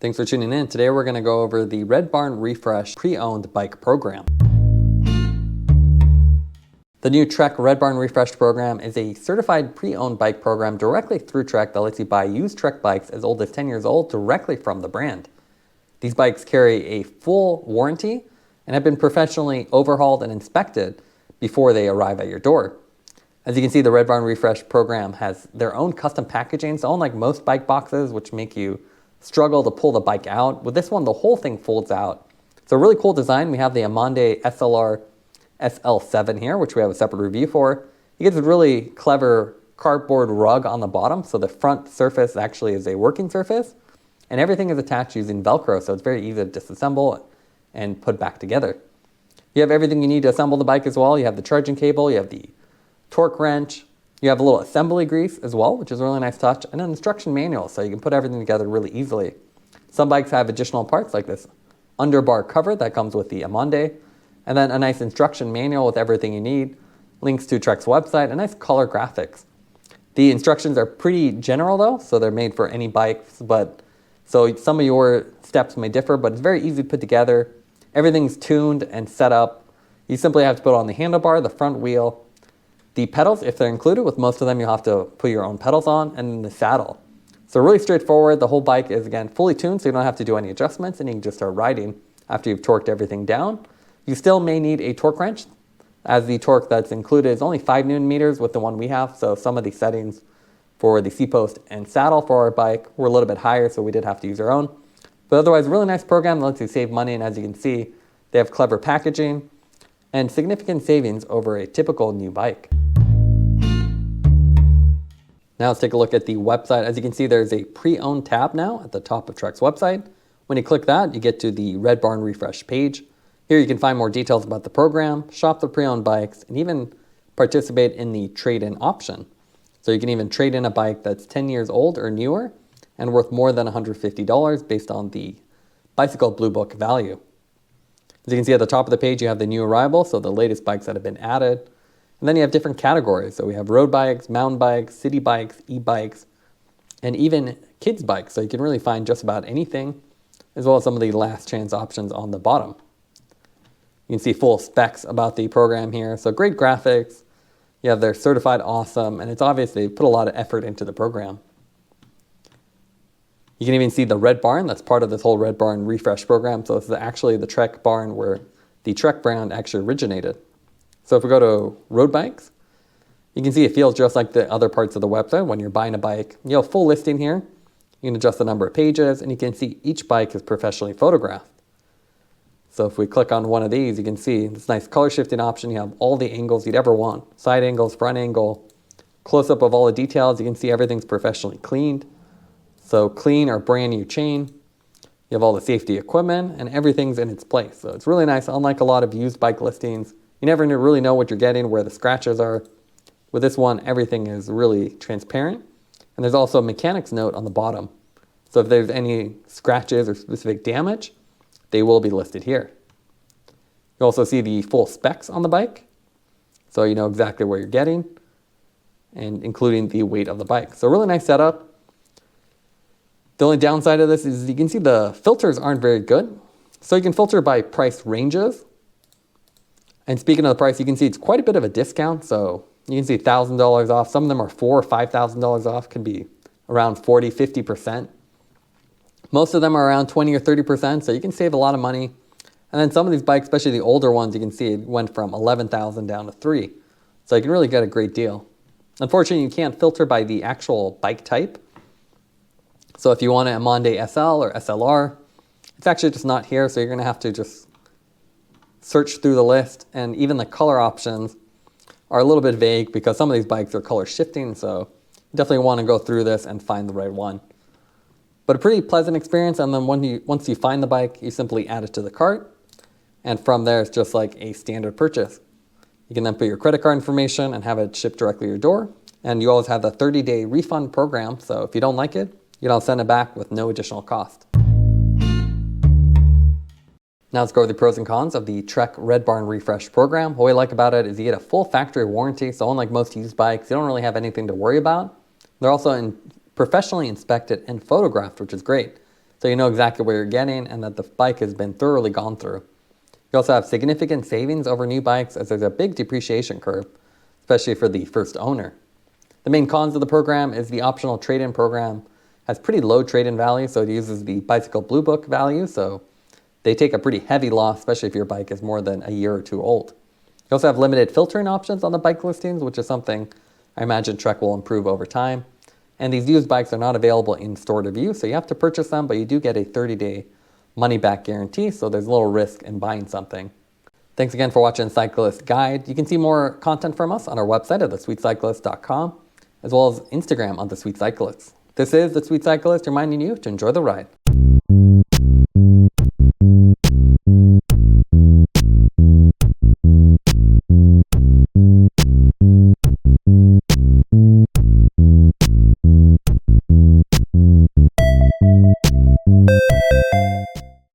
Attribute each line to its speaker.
Speaker 1: Thanks for tuning in. Today we're going to go over the Red Barn Refresh pre-owned bike program. The new Trek Red Barn Refresh program is a certified pre-owned bike program directly through Trek that lets you buy used Trek bikes as old as 10 years old directly from the brand. These bikes carry a full warranty and have been professionally overhauled and inspected before they arrive at your door. As you can see, the Red Barn Refresh program has their own custom packaging, so unlike most bike boxes, which make you struggle to pull the bike out, with this one, the whole thing folds out. It's a really cool design. We have the Amande SLR SL7 here, which we have a separate review for. It gets a really clever cardboard rug on the bottom, so the front surface actually is a working surface, and everything is attached using Velcro, so it's very easy to disassemble and put back together. You have everything you need to assemble the bike as well. You have the charging cable, you have the torque wrench, you have a little assembly grease as well, which is a really nice touch, and an instruction manual, so you can put everything together really easily. Some bikes have additional parts like this underbar cover that comes with the Amande, and then a nice instruction manual with everything you need, links to Trek's website, and nice color graphics. The instructions are pretty general though, so they're made for any bikes, but so some of your steps may differ, but it's very easy to put together. Everything's tuned and set up. You simply have to put on the handlebar, the front wheel, the pedals, if they're included. With most of them, you'll have to put your own pedals on, and then the saddle. So really straightforward. The whole bike is, again, fully tuned, so you don't have to do any adjustments, and you can just start riding after you've torqued everything down. You still may need a torque wrench, as the torque that's included is only 5 Newton meters with the one we have, so some of the settings for the C-post and saddle for our bike were a little bit higher, so we did have to use our own. But otherwise, really nice program that lets you save money, and as you can see, they have clever packaging and significant savings over a typical new bike. Now let's take a look at the website. As you can see, there's a pre-owned tab now at the top of Trek's website. When you click that, you get to the Red Barn Refresh page. Here you can find more details about the program, shop the pre-owned bikes, and even participate in the trade-in option. So you can even trade in a bike that's 10 years old or newer and worth more than $150 based on the Bicycle Blue Book value. As you can see at the top of the page, you have the new arrival, so the latest bikes that have been added. And then you have different categories. So we have road bikes, mountain bikes, city bikes, e-bikes, and even kids bikes. So you can really find just about anything, as well as some of the last chance options on the bottom. You can see full specs about the program here. So great graphics. You have their certified awesome, and it's obvious they put a lot of effort into the program. You can even see the Red Barn that's part of this whole Red Barn Refresh program. So this is actually the Trek barn where the Trek brand actually originated. So if we go to road bikes, you can see it feels just like the other parts of the website. When you're buying a bike, you have full listing here. You can adjust the number of pages, and you can see each bike is professionally photographed. So if we click on one of these, you can see this nice color shifting option. You have all the angles you'd ever want. Side angles, front angle, close-up of all the details. You can see everything's professionally cleaned. So clean or brand new chain. You have all the safety equipment, and everything's in its place. So it's really nice. Unlike a lot of used bike listings, you never really know what you're getting, where the scratches are. With this one, everything is really transparent. And there's also a mechanics note on the bottom. So if there's any scratches or specific damage, they will be listed here. You also see the full specs on the bike. So you know exactly what you're getting, and including the weight of the bike. So really nice setup. The only downside of this is you can see the filters aren't very good. So you can filter by price ranges. And speaking of the price, you can see it's quite a bit of a discount. So you can see $1,000 off. Some of them are $4,000 or $5,000 off, could be around 40, 50%. Most of them are around 20 or 30%, so you can save a lot of money. And then some of these bikes, especially the older ones, you can see it went from 11,000 down to 3. So you can really get a great deal. Unfortunately, you can't filter by the actual bike type. So if you want an Amande SL or SLR, it's actually just not here, so you're going to have to just search through the list, and even the color options are a little bit vague because some of these bikes are color shifting, so you definitely want to go through this and find the right one. But a pretty pleasant experience, and then once you find the bike, you simply add it to the cart, and from there it's just like a standard purchase. You can then put your credit card information and have it shipped directly to your door, and you always have the 30-day refund program, so if you don't like it, you don't send it back with no additional cost. Now let's go over the pros and cons of the Trek Red Barn Refresh program. What we like about it is you get a full factory warranty, so unlike most used bikes, you don't really have anything to worry about. They're also professionally inspected and photographed, which is great. so you know exactly what you're getting and that the bike has been thoroughly gone through. You also have significant savings over new bikes as there's a big depreciation curve, especially for the first owner. The main cons of the program is the optional trade-in program has pretty low trade-in value, so it uses the Bicycle Blue Book value, so they take a pretty heavy loss, especially if your bike is more than a year or two old. You also have limited filtering options on the bike listings, which is something I imagine Trek will improve over time. And these used bikes are not available in store to view, so you have to purchase them, but you do get a 30-day money-back guarantee, so there's a little risk in buying something. Thanks again for watching Cyclist Guide. You can see more content from us on our website at thesweetcyclist.com, as well as Instagram on The Sweet Cyclist. This is The Sweet Cyclist reminding you to enjoy the ride.